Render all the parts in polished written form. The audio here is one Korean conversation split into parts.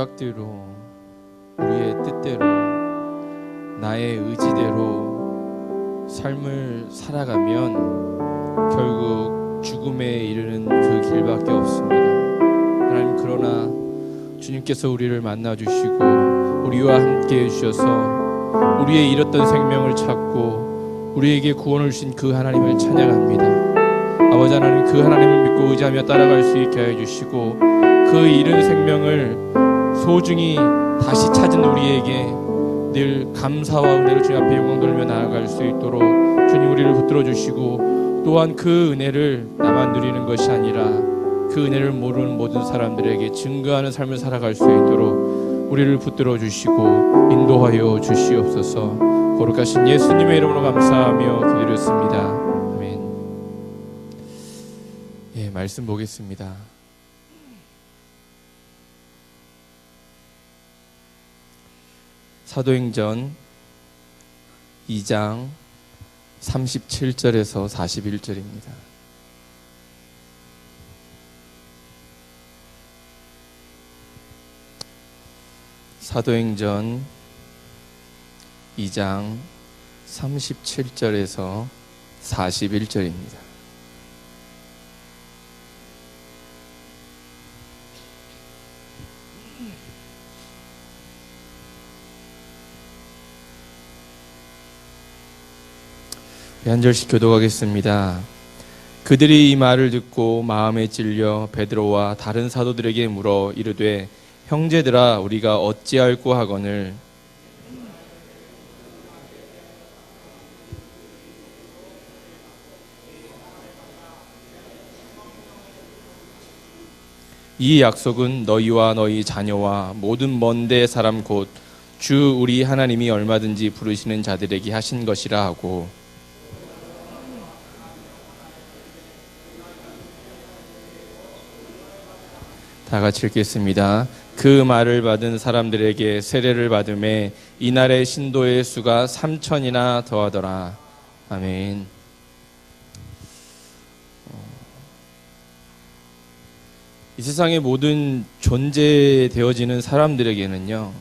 생각대로, 우리의 뜻대로, 나의 의지대로 삶을 살아가면 결국 죽음에 이르는 그 길밖에 없습니다. 하나님, 그러나 주님께서 우리를 만나주시고 우리와 함께 해주셔서 우리의 잃었던 생명을 찾고 우리에게 구원을 주신 그 하나님을 찬양합니다. 아버지 하나님, 그 하나님을 믿고 의지하며 따라갈 수 있게 하여 주시고 그 잃은 생명을 소중히 다시 찾은 우리에게 늘 감사와 은혜를 주님 앞에 영광 돌리며 나아갈 수 있도록 주님 우리를 붙들어 주시고, 또한 그 은혜를 나만 누리는 것이 아니라 그 은혜를 모르는 모든 사람들에게 증거하는 삶을 살아갈 수 있도록 우리를 붙들어 주시고 인도하여 주시옵소서. 거룩하신 예수님의 이름으로 감사하며 기도드렸습니다. 아멘. 말씀 보겠습니다. 사도행전 2장 37절에서 41절입니다. 사도행전 2장 37절에서 41절입니다. 한 절씩 교독하겠습니다. 그들이 이 말을 듣고 마음에 찔려 베드로와 다른 사도들에게 물어 이르되, 형제들아, 우리가 어찌할꼬 하거늘. 이 약속은 너희와 너희 자녀와 모든 먼데 사람 곧 주 우리 하나님이 얼마든지 부르시는 자들에게 하신 것이라 하고, 다 같이 읽겠습니다. 그 말을 받은 사람들에게 세례를 받음에 이날의 신도의 수가 3,000이나 더하더라. 아멘. 이 세상의 모든 존재되어지는 사람들에게는요,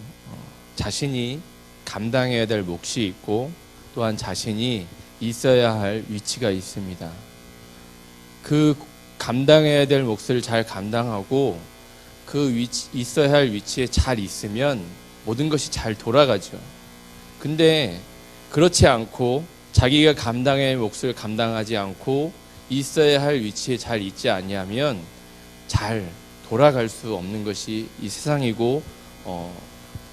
자신이 감당해야 될 몫이 있고 또한 자신이 있어야 할 위치가 있습니다. 그 감당해야 될 몫을 잘 감당하고 그 있어야 할 위치에 잘 있으면 모든 것이 잘 돌아가죠. 근데 그렇지 않고 자기가 감당해야 할 몫을 감당하지 않고 있어야 할 위치에 잘 있지 않냐면 잘 돌아갈 수 없는 것이 이 세상이고,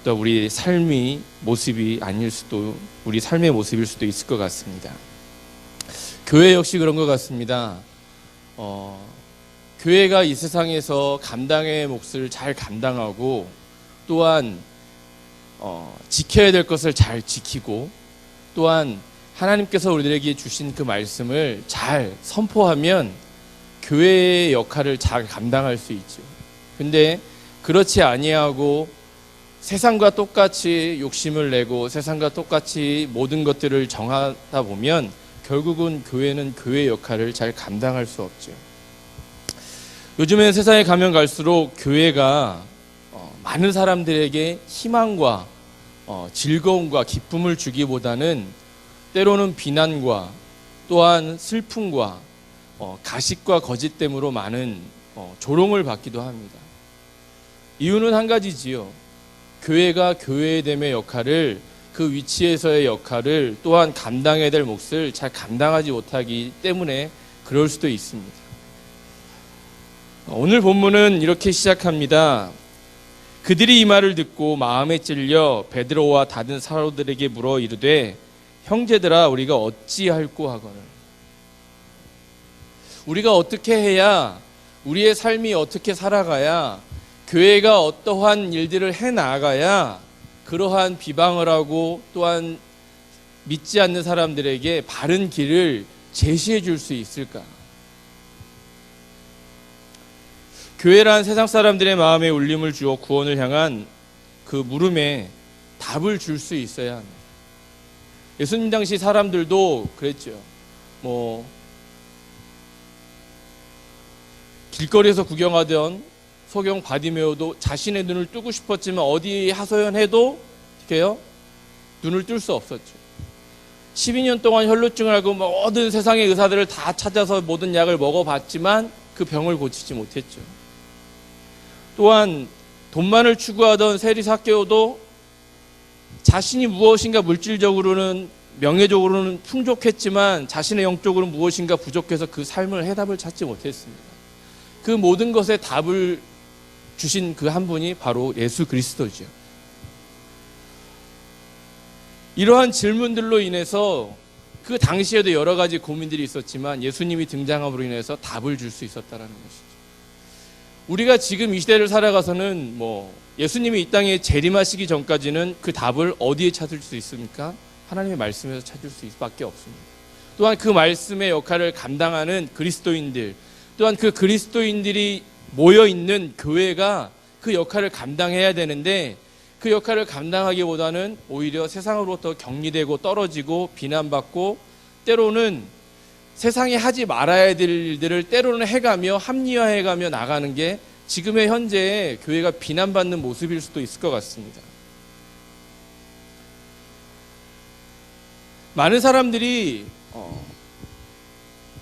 또 우리 삶의 모습이 아닐 수도, 우리 삶의 모습일 수도 있을 것 같습니다. 교회 역시 그런 것 같습니다. 교회가 이 세상에서 감당의 몫을 잘 감당하고 또한 지켜야 될 것을 잘 지키고 또한 하나님께서 우리들에게 주신 그 말씀을 잘 선포하면 교회의 역할을 잘 감당할 수 있죠. 근데 그렇지 아니하고 세상과 똑같이 욕심을 내고 세상과 똑같이 모든 것들을 정하다 보면 결국은 교회는 교회의 역할을 잘 감당할 수 없죠. 요즘엔 세상에 가면 갈수록 교회가 많은 사람들에게 희망과 즐거움과 기쁨을 주기보다는 때로는 비난과 또한 슬픔과 가식과 거짓됨으로 많은 조롱을 받기도 합니다. 이유는 한 가지지요. 교회가 교회됨의 역할을, 그 위치에서의 역할을 또한 감당해야 될 몫을 잘 감당하지 못하기 때문에 그럴 수도 있습니다. 오늘 본문은 이렇게 시작합니다. 그들이 이 말을 듣고 마음에 찔려 베드로와 다른 사도들에게 물어 이르되, 형제들아, 우리가 어찌할꼬 하거늘. 우리가 어떻게 해야, 우리의 삶이 어떻게 살아가야, 교회가 어떠한 일들을 해나가야 그러한 비방을 하고 또한 믿지 않는 사람들에게 바른 길을 제시해 줄 수 있을까? 교회란 세상 사람들의 마음에 울림을 주어 구원을 향한 그 물음에 답을 줄 수 있어야 합니다. 예수님 당시 사람들도 그랬죠. 길거리에서 구경하던 소경 바디메오도 자신의 눈을 뜨고 싶었지만 어디 하소연해도 어떻게 해요? 눈을 뜰 수 없었죠. 12년 동안 혈루증을 앓고 모든 세상의 의사들을 다 찾아서 모든 약을 먹어봤지만 그 병을 고치지 못했죠. 또한 돈만을 추구하던 세리 삭개오도 자신이 무엇인가 물질적으로는 명예적으로는 풍족했지만 자신의 영적으로는 무엇인가 부족해서 그 삶을 해답을 찾지 못했습니다. 그 모든 것에 답을 주신 그 한 분이 바로 예수 그리스도죠. 이러한 질문들로 인해서 그 당시에도 여러 가지 고민들이 있었지만 예수님이 등장함으로 인해서 답을 줄 수 있었다는 것이죠. 우리가 지금 이 시대를 살아가서는 예수님이 이 땅에 재림하시기 전까지는 그 답을 어디에 찾을 수 있습니까? 하나님의 말씀에서 찾을 수밖에 없습니다. 또한 그 말씀의 역할을 감당하는 그리스도인들, 또한 그 그리스도인들이 모여있는 교회가 그 역할을 감당해야 되는데 그 역할을 감당하기보다는 오히려 세상으로부터 격리되고 떨어지고 비난받고 때로는 세상에 하지 말아야 될 일들을 때로는 해가며 합리화해가며 나가는 게 지금의 현재의 교회가 비난받는 모습일 수도 있을 것 같습니다. 많은 사람들이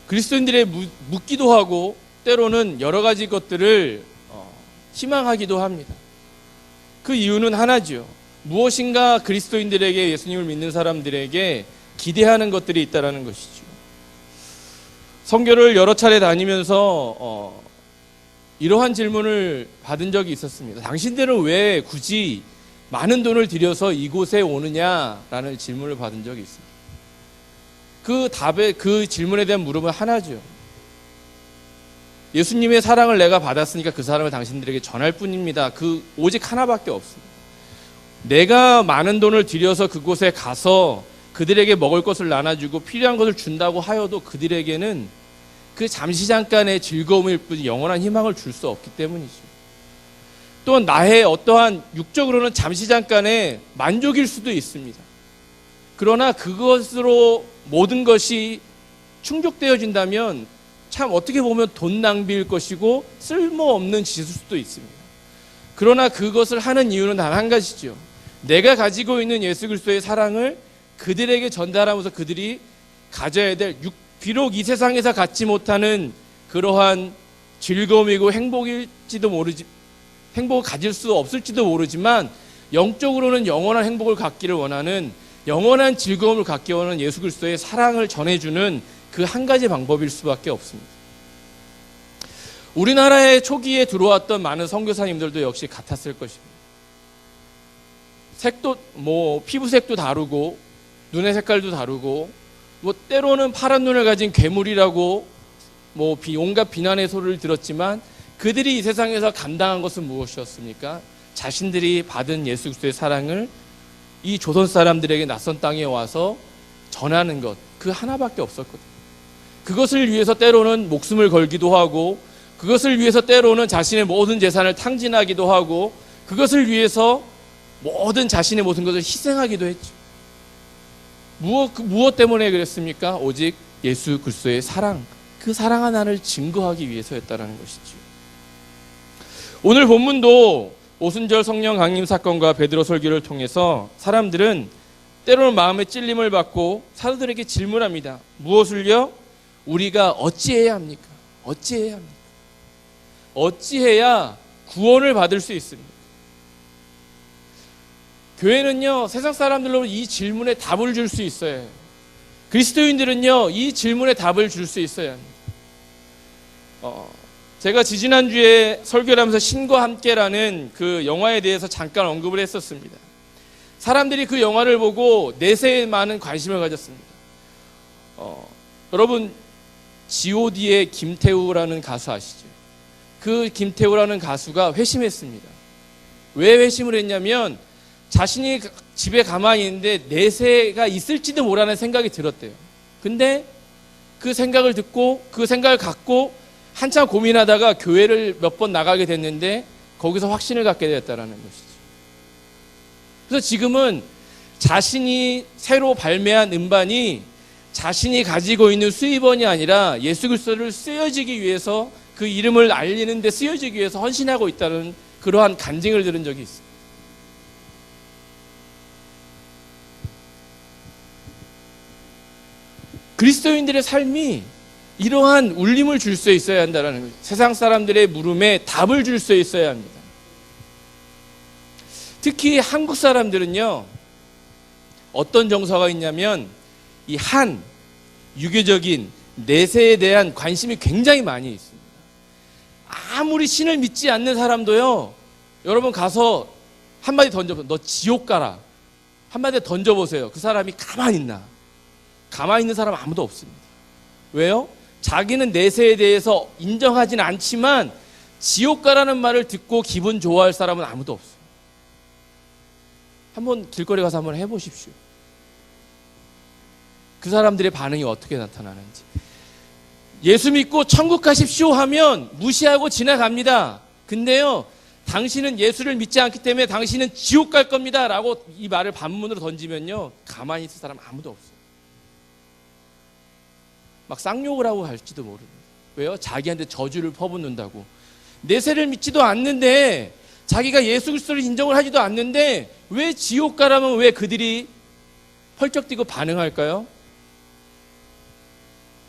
그리스도인들의 묻기도 하고 때로는 여러 가지 것들을 희망하기도 합니다. 그 이유는 하나죠. 무엇인가 그리스도인들에게, 예수님을 믿는 사람들에게 기대하는 것들이 있다는 것이죠. 선교를 여러 차례 다니면서 이러한 질문을 받은 적이 있었습니다. 당신들은 왜 굳이 많은 돈을 들여서 이곳에 오느냐라는 질문을 받은 적이 있습니다. 그 질문에 대한 물음은 하나죠. 예수님의 사랑을 내가 받았으니까 그 사랑을 당신들에게 전할 뿐입니다. 오직 하나밖에 없습니다. 내가 많은 돈을 들여서 그곳에 가서 그들에게 먹을 것을 나눠주고 필요한 것을 준다고 하여도 그들에게는 그 잠시 잠깐의 즐거움일 뿐 영원한 희망을 줄 수 없기 때문이죠. 또 나의 어떠한 육적으로는 잠시 잠깐의 만족일 수도 있습니다. 그러나 그것으로 모든 것이 충족되어진다면 참 어떻게 보면 돈 낭비일 것이고 쓸모없는 짓일 수도 있습니다. 그러나 그것을 하는 이유는 단 한 가지죠. 내가 가지고 있는 예수 그리스도의 사랑을 그들에게 전달하면서 그들이 가져야 될 비록 이 세상에서 갖지 못하는 그러한 즐거움이고 행복을 가질 수 없을지도 모르지만 영적으로는 영원한 행복을 갖기를 원하는, 영원한 즐거움을 갖기 원하는 예수 그리스도의 사랑을 전해주는 그 한 가지 방법일 수밖에 없습니다. 우리나라의 초기에 들어왔던 많은 선교사님들도 역시 같았을 것입니다. 색도 피부색도 다르고 눈의 색깔도 다르고 때로는 파란 눈을 가진 괴물이라고 온갖 비난의 소리를 들었지만 그들이 이 세상에서 감당한 것은 무엇이었습니까? 자신들이 받은 예수 그리스도의 사랑을 이 조선 사람들에게 낯선 땅에 와서 전하는 것, 그 하나밖에 없었거든요. 그것을 위해서 때로는 목숨을 걸기도 하고 그것을 위해서 때로는 자신의 모든 재산을 탕진하기도 하고 그것을 위해서 자신의 모든 것을 희생하기도 했죠. 무엇 때문에 그랬습니까? 오직 예수 그리스도의 사랑, 그 사랑 하나를 증거하기 위해서였다는 것이죠. 오늘 본문도 오순절 성령 강림 사건과 베드로 설교를 통해서 사람들은 때로는 마음의 찔림을 받고 사도들에게 질문합니다. 무엇을요? 우리가 어찌해야 합니까? 어찌해야 합니까? 어찌해야 구원을 받을 수 있습니까? 교회는요, 세상 사람들로 이 질문에 답을 줄 수 있어야 해요. 그리스도인들은요, 이 질문에 답을 줄 수 있어야 합니다. 제가 지지난주에 설교를 하면서 신과 함께라는 그 영화에 대해서 잠깐 언급을 했었습니다. 사람들이 그 영화를 보고 내세에 많은 관심을 가졌습니다. 여러분, G.O.D의 김태우라는 가수 아시죠? 그 김태우라는 가수가 회심했습니다. 왜 회심을 했냐면 자신이 집에 가만히 있는데 내세가 있을지도 모르는 생각이 들었대요. 근데 그 생각을 듣고 그 생각을 갖고 한참 고민하다가 교회를 몇 번 나가게 됐는데 거기서 확신을 갖게 되었다는 것이죠. 그래서 지금은 자신이 새로 발매한 음반이 자신이 가지고 있는 수입원이 아니라 예수 그리스도를 쓰여지기 위해서 그 이름을 알리는 데 쓰여지기 위해서 헌신하고 있다는 그러한 간증을 들은 적이 있습니다. 그리스도인들의 삶이 이러한 울림을 줄 수 있어야 한다는 거죠. 세상 사람들의 물음에 답을 줄 수 있어야 합니다. 특히 한국 사람들은요, 어떤 정서가 있냐면 이 유교적인 내세에 대한 관심이 굉장히 많이 있습니다. 아무리 신을 믿지 않는 사람도요, 여러분 가서 한마디 던져보세요. 너 지옥 가라. 한마디 던져보세요. 그 사람이 가만히 있나? 가만히 있는 사람 아무도 없습니다. 왜요? 자기는 내세에 대해서 인정하지는 않지만 지옥 가라는 말을 듣고 기분 좋아할 사람은 아무도 없어요. 한번 길거리 가서 한번 해보십시오. 그 사람들의 반응이 어떻게 나타나는지. 예수 믿고 천국 가십시오 하면 무시하고 지나갑니다. 근데요, 당신은 예수를 믿지 않기 때문에 당신은 지옥 갈 겁니다 라고 이 말을 반문으로 던지면요, 가만히 있을 사람 아무도 없어요. 막 쌍욕을 하고 갈지도 모릅니다. 왜요? 자기한테 저주를 퍼붓는다고. 내세를 믿지도 않는데, 자기가 예수 그리스도를 인정을 하지도 않는데 왜 지옥 가라면 왜 그들이 펄쩍 뛰고 반응할까요?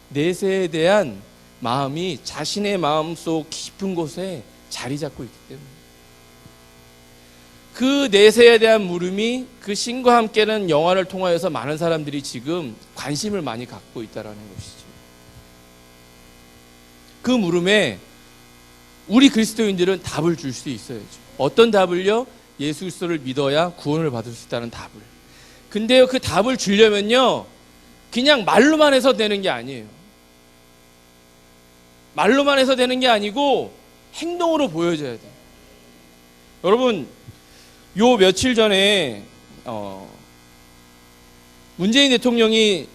내세에 대한 마음이 자신의 마음속 깊은 곳에 자리 잡고 있기 때문에, 그 내세에 대한 물음이 그 신과 함께는 영화를 통하여서 많은 사람들이 지금 관심을 많이 갖고 있다는 것이죠. 그 물음에 우리 그리스도인들은 답을 줄 수 있어야죠. 어떤 답을요? 예수 그리스도를 믿어야 구원을 받을 수 있다는 답을. 근데요, 그 답을 주려면요, 그냥 말로만 해서 되는 게 아니에요. 말로만 해서 되는 게 아니고 행동으로 보여줘야 돼요. 여러분, 요 며칠 전에 문재인 대통령이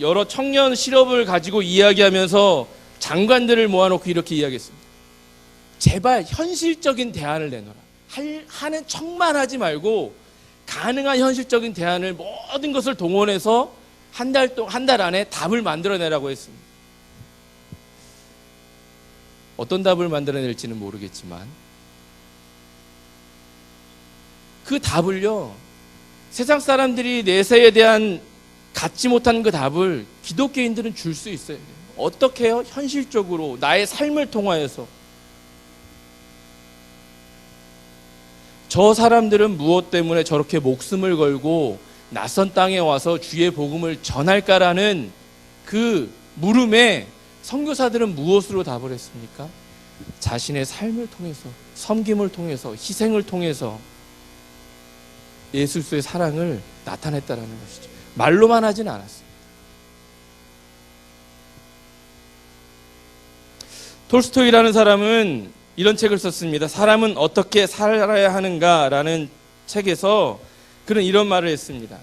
여러 청년 실업을 가지고 이야기하면서 장관들을 모아놓고 이렇게 이야기했습니다. 제발 현실적인 대안을 내놓으라. 하는 척만 하지 말고 가능한 현실적인 대안을, 모든 것을 동원해서 한 달 안에 답을 만들어내라고 했습니다. 어떤 답을 만들어낼지는 모르겠지만 그 답을요, 세상 사람들이 내세에 대한 갖지 못한 그 답을 기독교인들은 줄 수 있어야 돼요. 어떻게 해요? 현실적으로 나의 삶을 통하여서. 저 사람들은 무엇 때문에 저렇게 목숨을 걸고 낯선 땅에 와서 주의 복음을 전할까라는 그 물음에 선교사들은 무엇으로 답을 했습니까? 자신의 삶을 통해서, 섬김을 통해서, 희생을 통해서 예수 그리스도의 사랑을 나타냈다는 것이죠. 말로만 하진 않았어요. 톨스토이라는 사람은 이런 책을 썼습니다. 사람은 어떻게 살아야 하는가라는 책에서 그는 이런 말을 했습니다.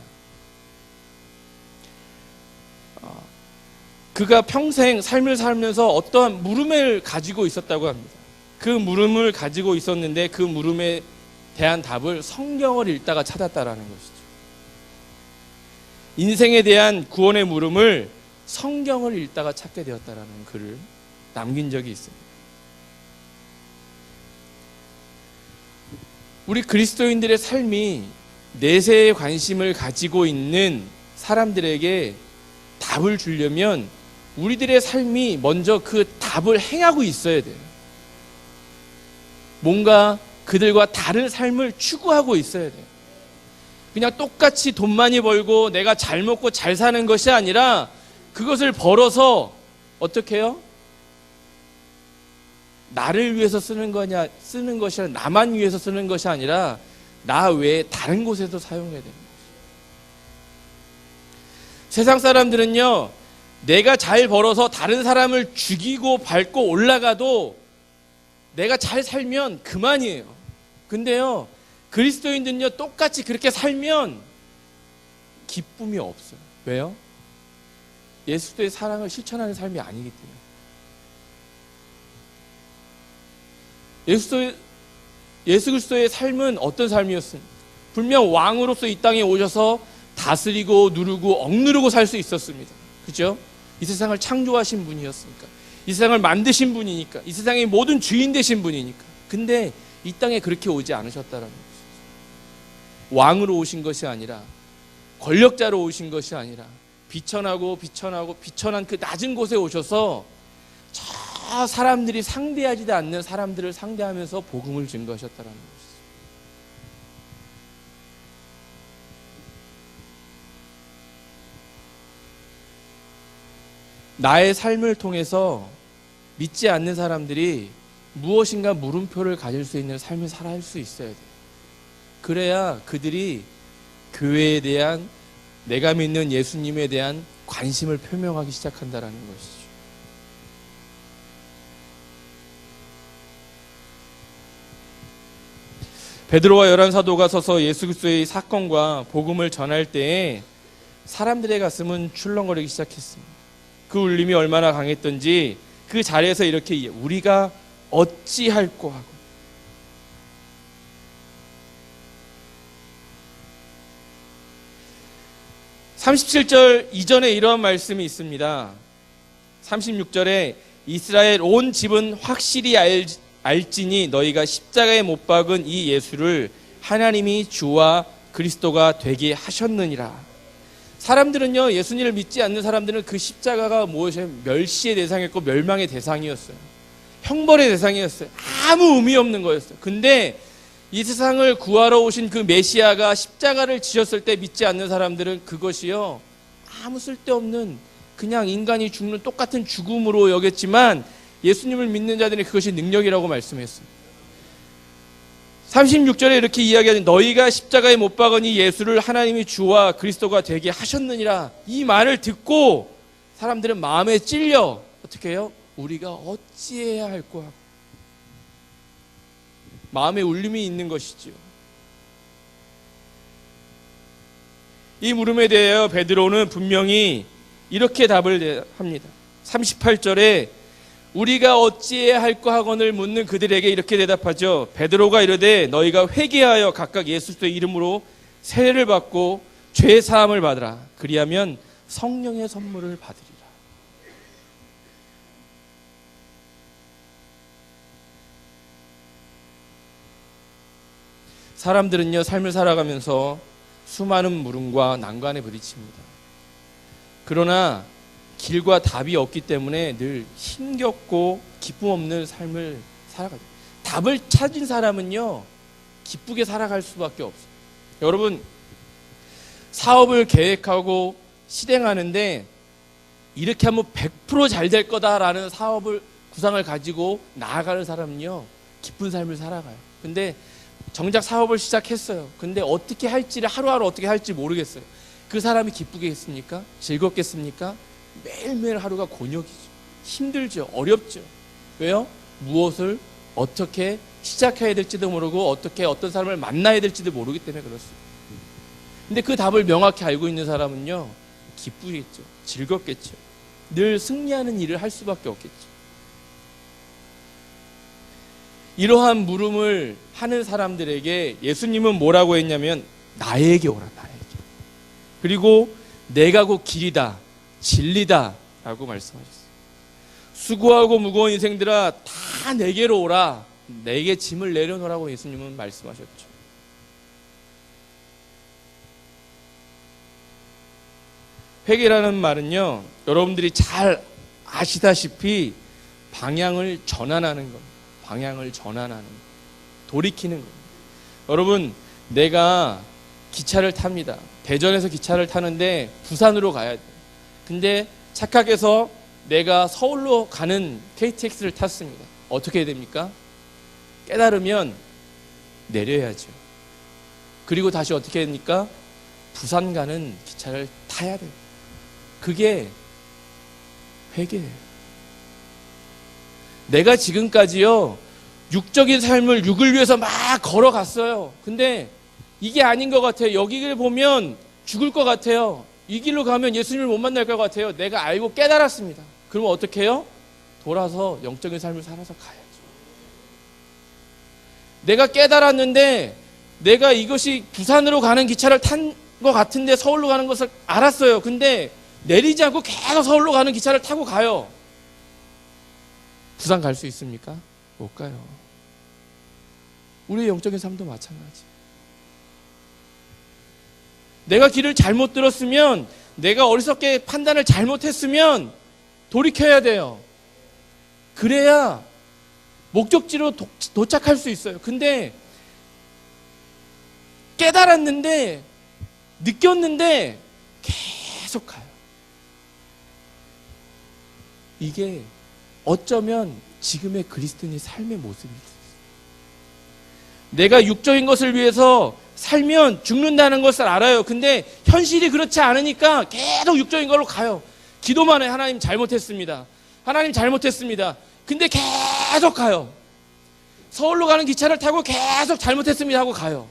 그가 평생 삶을 살면서 어떠한 물음을 가지고 있었다고 합니다. 그 물음을 가지고 있었는데 그 물음에 대한 답을 성경을 읽다가 찾았다라는 것이죠. 인생에 대한 구원의 물음을 성경을 읽다가 찾게 되었다라는 글을 남긴 적이 있습니다. 우리 그리스도인들의 삶이 내세에 관심을 가지고 있는 사람들에게 답을 주려면 우리들의 삶이 먼저 그 답을 행하고 있어야 돼요. 뭔가 그들과 다른 삶을 추구하고 있어야 돼요. 그냥 똑같이 돈 많이 벌고 내가 잘 먹고 잘 사는 것이 아니라 그것을 벌어서 어떻게 해요? 나를 위해서 쓰는 것이 아니라, 나만 위해서 쓰는 것이 아니라 나 외에 다른 곳에도 사용해야 되는 거죠. 세상 사람들은요, 내가 잘 벌어서 다른 사람을 죽이고 밟고 올라가도 내가 잘 살면 그만이에요. 근데요, 그리스도인들은요, 똑같이 그렇게 살면 기쁨이 없어요. 왜요? 예수 그리스도의 사랑을 실천하는 삶이 아니기 때문에. 예수 그리스도의 삶은 어떤 삶이었습니까? 분명 왕으로서 이 땅에 오셔서 다스리고 누르고 억누르고 살 수 있었습니다. 그죠? 이 세상을 창조하신 분이었으니까. 이 세상을 만드신 분이니까, 이 세상의 모든 주인 되신 분이니까. 근데 이 땅에 그렇게 오지 않으셨다라는 것이죠. 왕으로 오신 것이 아니라, 권력자로 오신 것이 아니라 비천한 그 낮은 곳에 오셔서 저 사람들이 상대하지도 않는 사람들을 상대하면서 복음을 증거하셨다라는 것이죠. 나의 삶을 통해서 믿지 않는 사람들이 무엇인가 물음표를 가질 수 있는 삶을 살아갈 수 있어야 돼요. 그래야 그들이 교회에 대한, 내가 믿는 예수님에 대한 관심을 표명하기 시작한다는 것이죠. 베드로와 11사도가 서서 예수 그리스도의 사건과 복음을 전할 때에 사람들의 가슴은 출렁거리기 시작했습니다. 그 울림이 얼마나 강했던지 그 자리에서 이렇게 우리가 어찌할꼬 하고, (37절) 이전에 이런 말씀이 있습니다. 36절에 이스라엘 온 집은 확실히 알지니 너희가 십자가에 못 박은 이 예수를 하나님이 주와 그리스도가 되게 하셨느니라. 사람들은요, 예수님을 믿지 않는 사람들은 그 십자가가 무엇이에요? 멸시의 대상이었고 멸망의 대상이었어요. 형벌의 대상이었어요. 아무 의미 없는 거였어요. 근데 이 세상을 구하러 오신 그 메시아가 십자가를 지셨을 때 믿지 않는 사람들은 그것이요, 아무 쓸데없는 그냥 인간이 죽는 똑같은 죽음으로 여겼지만 예수님을 믿는 자들은 그것이 능력이라고 말씀했어요. 36절에 이렇게 이야기하는, 너희가 십자가에 못 박은 이 예수를 하나님이 주와 그리스도가 되게 하셨느니라. 이 말을 듣고 사람들은 마음에 찔려 어떻게 해요? 우리가 어찌해야 할꼬 하고 마음에 울림이 있는 것이지요. 이 물음에 대하여 베드로는 분명히 이렇게 답을 합니다. 38절에 우리가 어찌해야 할꼬 하거늘 묻는 그들에게 이렇게 대답하죠. 베드로가 이르되 너희가 회개하여 각각 예수 그리스도의 이름으로 세례를 받고 죄 사함을 받으라. 그리하면 성령의 선물을 받으리라. 사람들은요, 삶을 살아가면서 수많은 물음과 난관에 부딪힙니다. 그러나 길과 답이 없기 때문에 늘 힘겹고 기쁨 없는 삶을 살아가죠. 답을 찾은 사람은요, 기쁘게 살아갈 수밖에 없어요. 여러분, 사업을 계획하고 실행하는데 이렇게 하면 100% 잘 될 거다라는 사업을 구상을 가지고 나아가는 사람은요, 기쁜 삶을 살아가요. 근데 정작 사업을 시작했어요. 근데 어떻게 할지를, 하루하루 어떻게 할지 모르겠어요. 그 사람이 기쁘겠습니까? 즐겁겠습니까? 매일매일 하루가 곤욕이죠. 힘들죠. 어렵죠. 왜요? 무엇을 어떻게 시작해야 될지도 모르고 어떻게 어떤 사람을 만나야 될지도 모르기 때문에 그렇습니다. 근데 그 답을 명확히 알고 있는 사람은요, 기쁘겠죠. 즐겁겠죠. 늘 승리하는 일을 할 수밖에 없겠죠. 이러한 물음을 하는 사람들에게 예수님은 뭐라고 했냐면, 나에게 오라, 나에게. 그리고 내가 곧 길이다, 진리다 라고 말씀하셨어요. 수고하고 무거운 인생들아 다 내게로 오라, 내게 짐을 내려놓으라고 예수님은 말씀하셨죠. 회개라는 말은요, 여러분들이 잘 아시다시피 방향을 전환하는 겁니다. 방향을 전환하는 것, 돌이키는 겁니다. 여러분, 내가 기차를 탑니다. 대전에서 기차를 타는데 부산으로 가야 돼요. 근데 착각해서 내가 서울로 가는 KTX를 탔습니다. 어떻게 해야 됩니까? 깨달으면 내려야죠. 그리고 다시 어떻게 해야 됩니까? 부산 가는 기차를 타야 돼요. 그게 회개예요. 내가 지금까지요, 육적인 삶을 육을 위해서 막 걸어갔어요. 근데 이게 아닌 것 같아요. 여기를 보면 죽을 것 같아요. 이 길로 가면 예수님을 못 만날 것 같아요. 내가 알고 깨달았습니다. 그러면 어떻게 해요? 돌아서 영적인 삶을 살아서 가야죠. 내가 깨달았는데 내가 이것이 부산으로 가는 기차를 탄 것 같은데 서울로 가는 것을 알았어요. 근데 내리지 않고 계속 서울로 가는 기차를 타고 가요. 부산 갈 수 있습니까? 못 가요. 우리의 영적인 삶도 마찬가지. 내가 길을 잘못 들었으면, 내가 어리석게 판단을 잘못했으면 돌이켜야 돼요. 그래야 목적지로 도착할 수 있어요. 근데 깨달았는데, 느꼈는데 계속 가요. 이게 어쩌면 지금의 그리스도인의 삶의 모습일 수 있어요. 내가 육적인 것을 위해서 살면 죽는다는 것을 알아요. 근데 현실이 그렇지 않으니까 계속 육적인 걸로 가요. 기도만 해. 하나님 잘못했습니다. 하나님 잘못했습니다. 근데 계속 가요. 서울로 가는 기차를 타고 계속 잘못했습니다 하고 가요.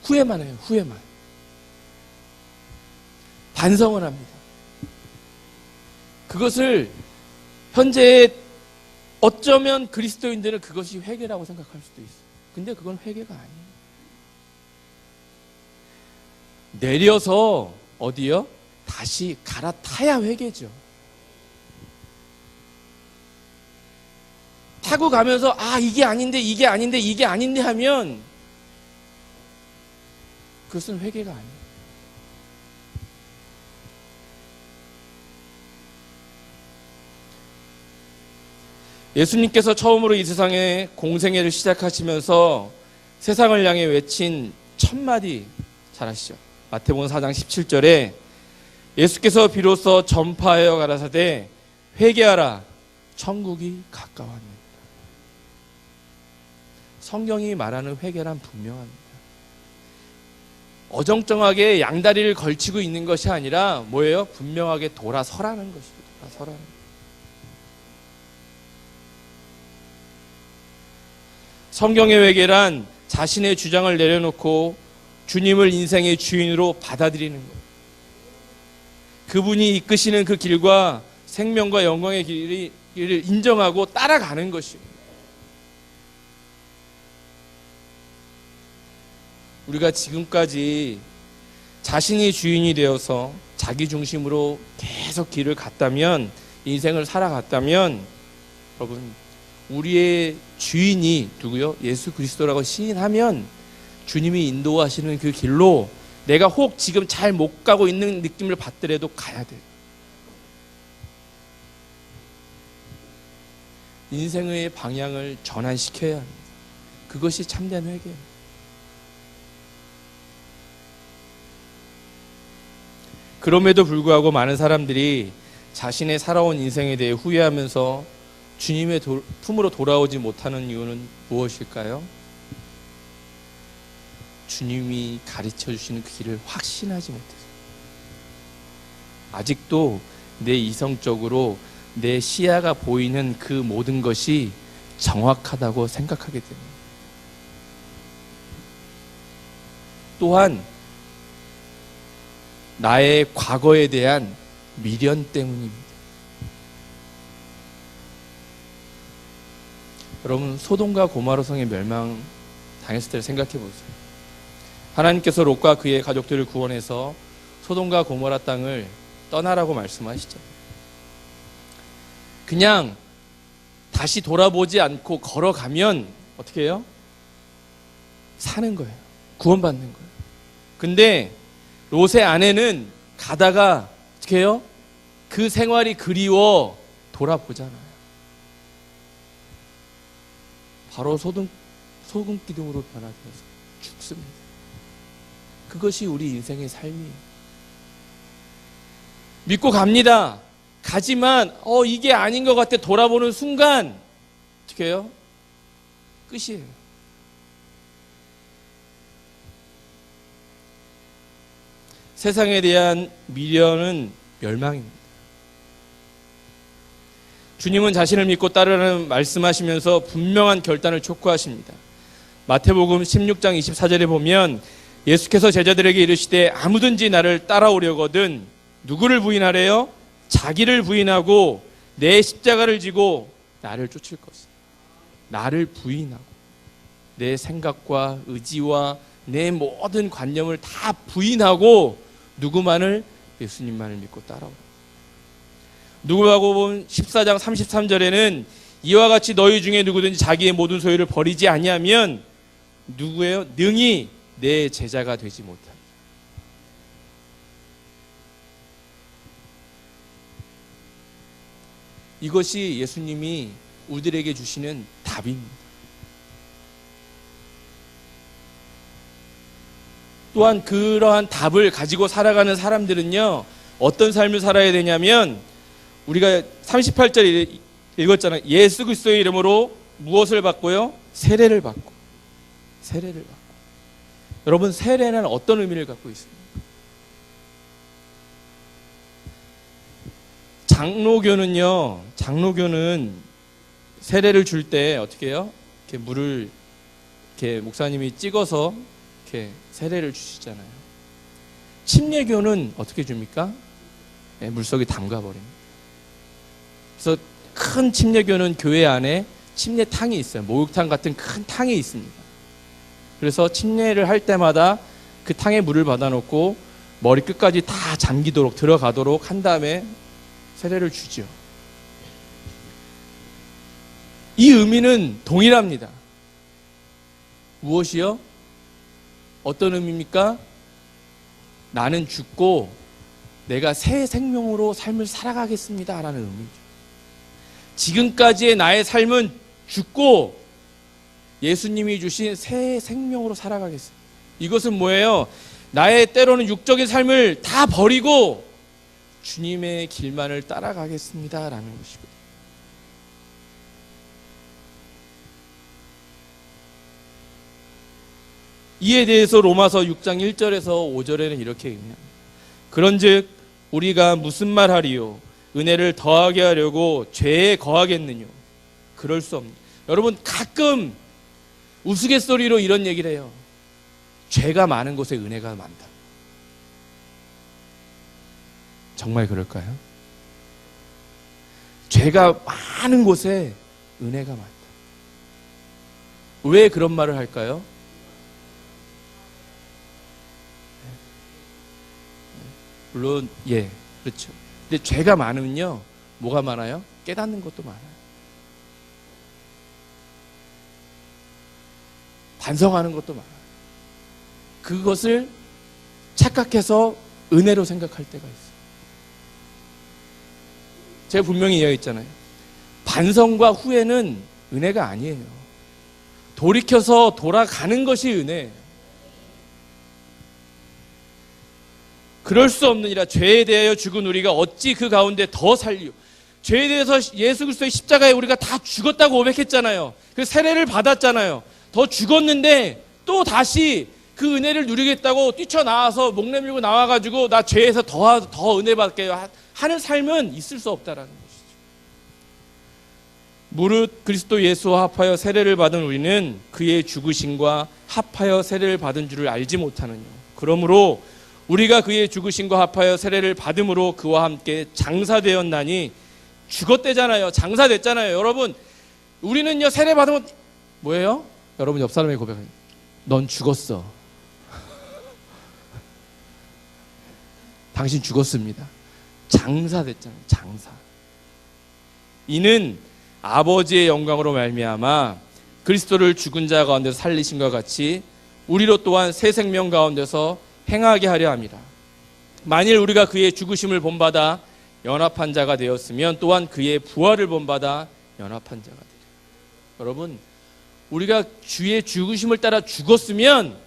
후회만 해요. 후회만. 반성을 합니다. 그것을 현재 어쩌면 그리스도인들은 그것이 회개라고 생각할 수도 있어요. 근데 그건 회개가 아니에요. 내려서 어디요? 다시 갈아타야 회개죠. 타고 가면서 이게 아닌데 이게 아닌데 이게 아닌데 하면 그것은 회개가 아니에요. 예수님께서 처음으로 이 세상에 공생애를 시작하시면서 세상을 향해 외친 첫 마디 잘 아시죠? 마태복음 4장 17절에 예수께서 비로소 전파하여 가라사대 회개하라 천국이 가까웠느니라. 성경이 말하는 회개란 분명합니다. 어정쩡하게 양다리를 걸치고 있는 것이 아니라 뭐예요? 분명하게 돌아서라는 것이죠. 돌아서라는 것. 성경의 회개란 자신의 주장을 내려놓고 주님을 인생의 주인으로 받아들이는 거예요. 그분이 이끄시는 그 길과 생명과 영광의 길을 인정하고 따라가는 것이에요. 우리가 지금까지 자신이 주인이 되어서 자기 중심으로 계속 길을 갔다면, 인생을 살아갔다면, 여러분, 우리의 주인이 누구요? 예수 그리스도라고 시인하면 주님이 인도하시는 그 길로 내가 혹 지금 잘 못 가고 있는 느낌을 받더라도 가야 돼요. 인생의 방향을 전환시켜야 합니다. 그것이 참된 회개예요. 그럼에도 불구하고 많은 사람들이 자신의 살아온 인생에 대해 후회하면서 주님의 품으로 돌아오지 못하는 이유는 무엇일까요? 주님이 가르쳐 주시는 그 길을 확신하지 못해서, 아직도 내 이성적으로 내 시야가 보이는 그 모든 것이 정확하다고 생각하게 됩니다. 또한 나의 과거에 대한 미련 때문입니다. 여러분, 소돔과 고모라 성의 멸망 당했을 때를 생각해 보세요. 하나님께서 롯과 그의 가족들을 구원해서 소돔과 고모라 땅을 떠나라고 말씀하시죠. 그냥 다시 돌아보지 않고 걸어가면 어떻게 해요? 사는 거예요. 구원받는 거예요. 근데 롯의 아내는 가다가 어떻게 해요? 그 생활이 그리워 돌아보잖아요. 바로 소금 기둥으로 변화되어서 죽습니다. 그것이 우리 인생의 삶이에요. 믿고 갑니다. 가지만 이게 아닌 것 같아 돌아보는 순간 어떻게 해요? 끝이에요. 세상에 대한 미련은 멸망입니다. 주님은 자신을 믿고 따르라는 말씀하시면서 분명한 결단을 촉구하십니다. 마태복음 16장 24절에 보면 예수께서 제자들에게 이르시되 아무든지 나를 따라오려거든 누구를 부인하래요? 자기를 부인하고 내 십자가를 지고 나를 쫓을 것이다. 나를 부인하고 내 생각과 의지와 내 모든 관념을 다 부인하고 누구만을? 예수님만을 믿고 따라오라. 누가복음 14장 33절에는 이와 같이 너희 중에 누구든지 자기의 모든 소유를 버리지 아니하면 누구예요? 능히 내 제자가 되지 못하리라. 이것이 예수님이 우리들에게 주시는 답입니다. 또한 그러한 답을 가지고 살아가는 사람들은요, 어떤 삶을 살아야 되냐면, 우리가 38절 읽었잖아요. 예수 그리스도의 이름으로 무엇을 받고요? 세례를 받고. 세례를 받고. 여러분, 세례는 어떤 의미를 갖고 있습니까? 장로교는 세례를 줄 때 어떻게 해요? 이렇게 물을 이렇게 목사님이 찍어서 이렇게 세례를 주시잖아요. 침례교는 어떻게 줍니까? 네, 물속에 담가버립니다. 그래서 큰 침례교는 교회 안에 침례탕이 있어요. 목욕탕 같은 큰 탕이 있습니다. 그래서 침례를 할 때마다 그 탕에 물을 받아놓고 머리 끝까지 다 잠기도록 들어가도록 한 다음에 세례를 주죠. 이 의미는 동일합니다. 무엇이요? 어떤 의미입니까? 나는 죽고 내가 새 생명으로 삶을 살아가겠습니다 라는 의미죠. 지금까지의 나의 삶은 죽고 예수님이 주신 새 생명으로 살아가겠습니다. 이것은 뭐예요? 나의 때로는 육적인 삶을 다 버리고 주님의 길만을 따라가겠습니다 라는 것이거든요. 이에 대해서 로마서 6장 1절에서 5절에는 이렇게 의미합니다. 그런즉 우리가 무슨 말하리요? 은혜를 더하게 하려고 죄에 거하겠느뇨? 그럴 수 없는. 여러분, 가끔 우스갯소리로 이런 얘기를 해요. 죄가 많은 곳에 은혜가 많다. 정말 그럴까요? 죄가 많은 곳에 은혜가 많다. 왜 그런 말을 할까요? 물론 그렇죠. 근데 죄가 많으면요, 뭐가 많아요? 깨닫는 것도 많아요. 반성하는 것도 많아요. 그것을 착각해서 은혜로 생각할 때가 있어요. 제가 분명히 이야기했잖아요. 반성과 후회는 은혜가 아니에요. 돌이켜서 돌아가는 것이 은혜예요. 그럴 수 없느니라. 죄에 대하여 죽은 우리가 어찌 그 가운데 더 살리요. 죄에 대해서 예수 그리스도의 십자가에 우리가 다 죽었다고 고백했잖아요. 그래서 세례를 받았잖아요. 더 죽었는데 또 다시 그 은혜를 누리겠다고 뛰쳐나와서 목 내밀고 나와가지고 나 죄에서 더 은혜 받게요 하는 삶은 있을 수 없다라는 것이죠. 무릇 그리스도 예수와 합하여 세례를 받은 우리는 그의 죽으심과 합하여 세례를 받은 줄을 알지 못하느뇨. 그러므로 우리가 그의 죽으심과 합하여 세례를 받음으로 그와 함께 장사되었나니, 죽었대잖아요. 장사됐잖아요. 여러분, 우리는요, 세례 받으면 뭐예요? 여러분, 옆 사람에게 고백해요. 넌 죽었어. 당신 죽었습니다. 장사됐잖아요. 장사. 이는 아버지의 영광으로 말미암아 그리스도를 죽은 자 가운데서 살리심과 같이 우리로 또한 새 생명 가운데서 행하게 하려 합니다. 만일 우리가 그의 죽으심을 본받아 연합한 자가 되었으면 또한 그의 부활을 본받아 연합한 자가 되리라. 여러분, 우리가 주의 죽으심을 따라 죽었으면,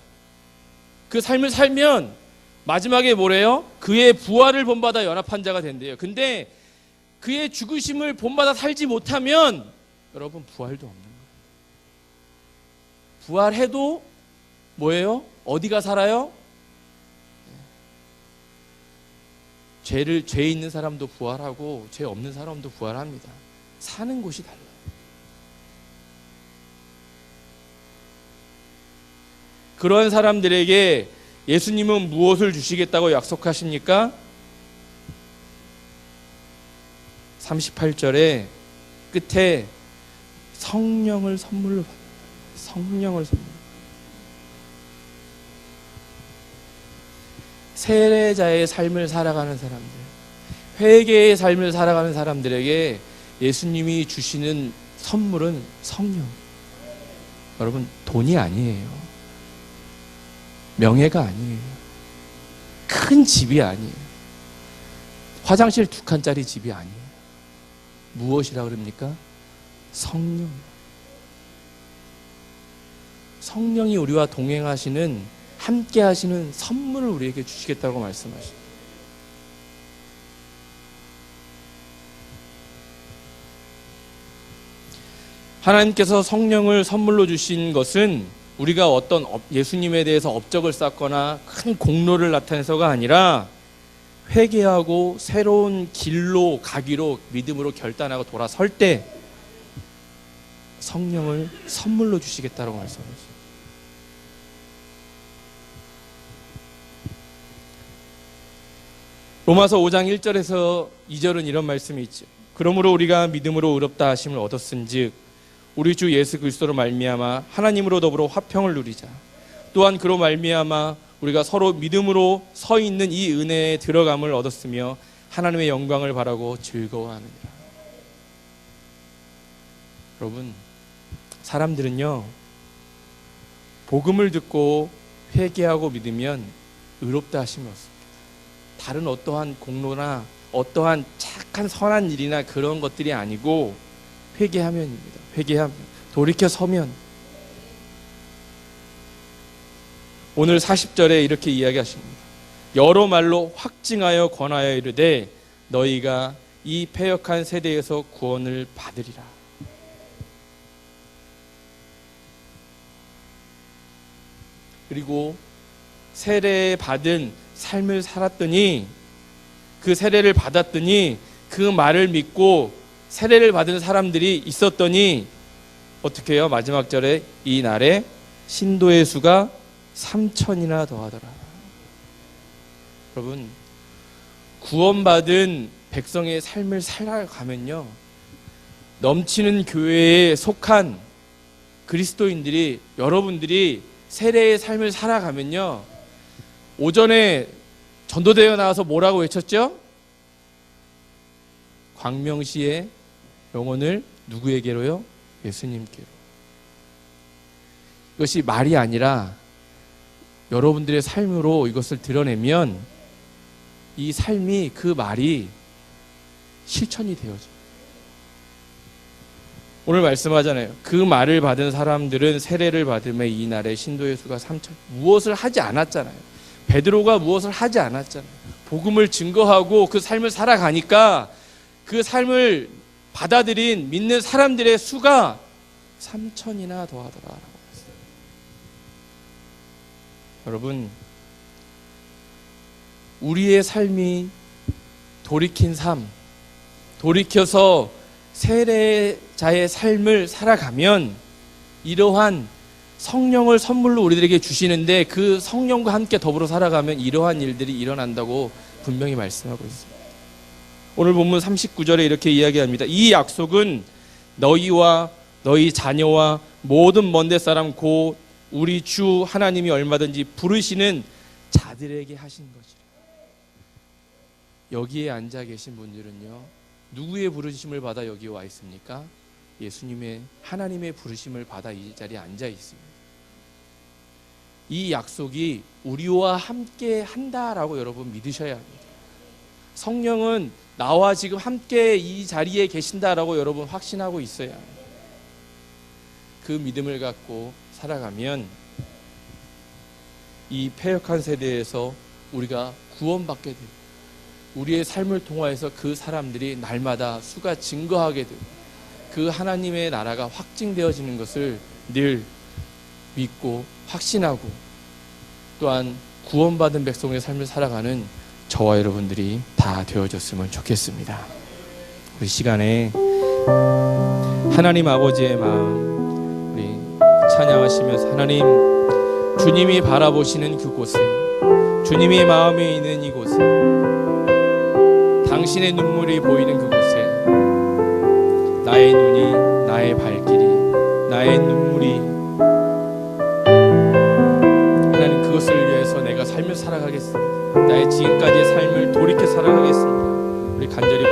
그 삶을 살면 마지막에 뭐래요? 그의 부활을 본받아 연합한 자가 된대요. 근데 그의 죽으심을 본받아 살지 못하면 여러분, 부활도 없는 거예요. 부활해도 뭐예요? 어디가 살아요? 죄 있는 사람도 부활하고 죄 없는 사람도 부활합니다. 사는 곳이 달라요. 그러한 사람들에게 예수님은 무엇을 주시겠다고 약속하십니까? 38절에 끝에 성령을 선물로 받아요. 성령을 선물로. 세례자의 삶을 살아가는 사람들, 회개의 삶을 살아가는 사람들에게 예수님이 주시는 선물은 성령. 여러분, 돈이 아니에요. 명예가 아니에요. 큰 집이 아니에요. 화장실 2칸짜리 집이 아니에요. 무엇이라 그럽니까? 성령. 성령이 우리와 동행하시는, 함께 하시는 선물을 우리에게 주시겠다고 말씀하십니다. 하나님께서 성령을 선물로 주신 것은 우리가 어떤 예수님에 대해서 업적을 쌓거나 큰 공로를 나타내서가 아니라 회개하고 새로운 길로 가기로 믿음으로 결단하고 돌아설 때 성령을 선물로 주시겠다고 말씀하셨습니다. 로마서 5장 1절에서 2절은 이런 말씀이 있죠. 그러므로 우리가 믿음으로 의롭다 하심을 얻었은즉 우리 주 예수 그리스도로 말미암아 하나님으로 더불어 화평을 누리자. 또한 그로 말미암아 우리가 서로 믿음으로 서 있는 이 은혜에 들어감을 얻었으며 하나님의 영광을 바라고 즐거워하느니라. 여러분, 사람들은요, 복음을 듣고 회개하고 믿으면 의롭다 하심이 없습니다. 다른 어떠한 공로나 어떠한 착한 선한 일이나 그런 것들이 아니고 회개하면입니다. 회개하면, 돌이켜 서면. 오늘 40절에 이렇게 이야기하십니다. 여러 말로 확증하여 권하여 이르되 너희가 이 패역한 세대에서 구원을 받으리라. 그리고 세례 받은 삶을 살았더니, 그 세례를 받았더니 그 말을 믿고 세례를 받은 사람들이 있었더니 어떻게 해요? 마지막 절에 이 날에 신도의 수가 3,000이나 더하더라. 여러분, 구원받은 백성의 삶을 살아가면요, 넘치는 교회에 속한 그리스도인들이, 여러분들이 세례의 삶을 살아가면요, 오전에 전도대회 나와서 뭐라고 외쳤죠? 광명시의 영혼을 누구에게로요? 예수님께로. 이것이 말이 아니라 여러분들의 삶으로 이것을 드러내면 이 삶이, 그 말이 실천이 되어져요. 오늘 말씀하잖아요. 그 말을 받은 사람들은 세례를 받음에 이 날에 신도의 수가 3,000. 무엇을 하지 않았잖아요. 베드로가 무엇을 하지 않았잖아요. 복음을 증거하고 그 삶을 살아가니까 그 삶을 받아들인 믿는 사람들의 수가 3,000이나 더하더라라고 했어요. 여러분, 우리의 삶이 돌이킨 삶, 돌이켜서 세례자의 삶을 살아가면 이러한 성령을 선물로 우리들에게 주시는데, 그 성령과 함께 더불어 살아가면 이러한 일들이 일어난다고 분명히 말씀하고 있습니다. 오늘 본문 39절에 이렇게 이야기합니다. 이 약속은 너희와 너희 자녀와 모든 먼데 사람 곧 우리 주 하나님이 얼마든지 부르시는 자들에게 하신 것이라. 여기에 앉아 계신 분들은요, 누구의 부르심을 받아 여기 와 있습니까? 예수님의, 하나님의 부르심을 받아 이 자리에 앉아 있습니다. 이 약속이 우리와 함께 한다라고 여러분 믿으셔야 합니다. 성령은 나와 지금 함께 이 자리에 계신다라고 여러분 확신하고 있어야 합니다. 그 믿음을 갖고 살아가면 이 패역한 세대에서 우리가 구원받게 되고, 우리의 삶을 통하여서 그 사람들이 날마다 수가 증거하게 되고, 그 하나님의 나라가 확증되어지는 것을 늘 믿고 확신하고, 또한 구원받은 백성의 삶을 살아가는 저와 여러분들이 다 되어졌으면 좋겠습니다. 우리 시간에 하나님 아버지의 마음 우리 찬양하시면서, 하나님, 주님이 바라보시는 그곳에, 주님이 마음에 있는 이곳에, 당신의 눈물이 보이는 그곳에 나의 눈이, 나의 발길이, 나의 눈물이, 하나님, 그것을 위해서 내가 삶을 살아가겠습니다. 나의 지금까지의 삶을 돌이켜 살아가겠습니다. 우리 간절히